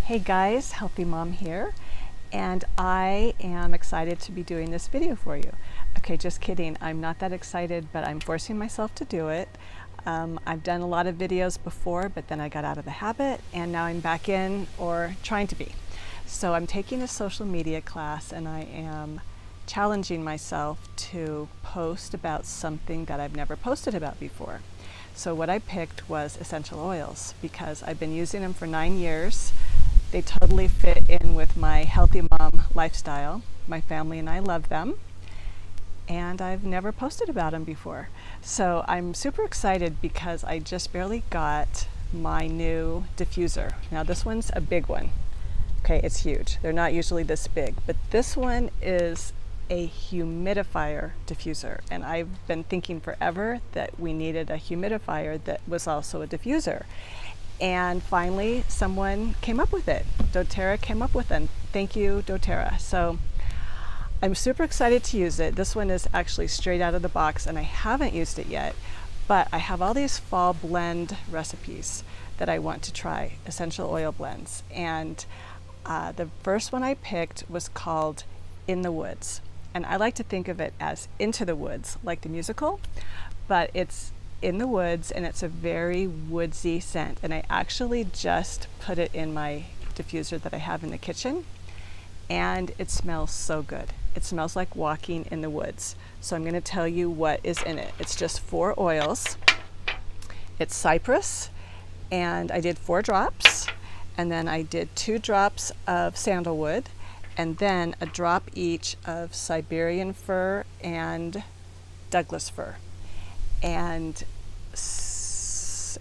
Hey guys, Healthimom here, and I am excited to be doing this video for you. Okay, just kidding, I'm not that excited, but I'm forcing myself to do it. I've done a lot of videos before, but then I got out of the habit, and now I'm back in, or trying to be. So I'm taking a social media class, and I am challenging myself to post about something that I've never posted about before. So what I picked was essential oils, because I've been using them for 9 years. They totally fit in with my healthy mom lifestyle. My family and I love them, and I've never posted about them before. So I'm super excited because I just barely got my new diffuser. Now this one's a big one. Okay, it's huge. They're not usually this big, but this one is a humidifier diffuser, and I've been thinking forever that we needed a humidifier that was also a diffuser. And finally, someone came up with it. doTERRA came up with it. Thank you, doTERRA. So I'm super excited to use it. This one is actually straight out of the box, and I haven't used it yet, but I have all these fall blend recipes that I want to try, essential oil blends. And the first one I picked was called In the Woods. And I like to think of it as Into the Woods, like the musical, but it's in the woods, and it's a very woodsy scent. And I actually just put it in my diffuser that I have in the kitchen, and it smells so good. It smells like walking in the woods. So I'm going to tell you what is in it. It's just 4 oils. It's cypress, and I did 4 drops, and then I did 2 drops of sandalwood, and then a drop each of Siberian fir and Douglas fir. And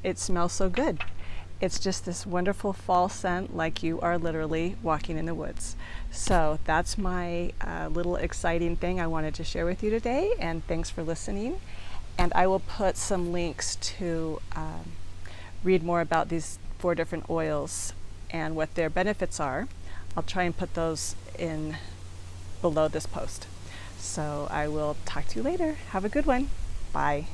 it smells so good. It's just this wonderful fall scent, like you are literally walking in the woods. So that's my little exciting thing I wanted to share with you today, and thanks for listening. And I will put some links to read more about these 4 different oils and what their benefits are. I'll try and put those in below this post. So I will talk to you later. Have a good one. Bye.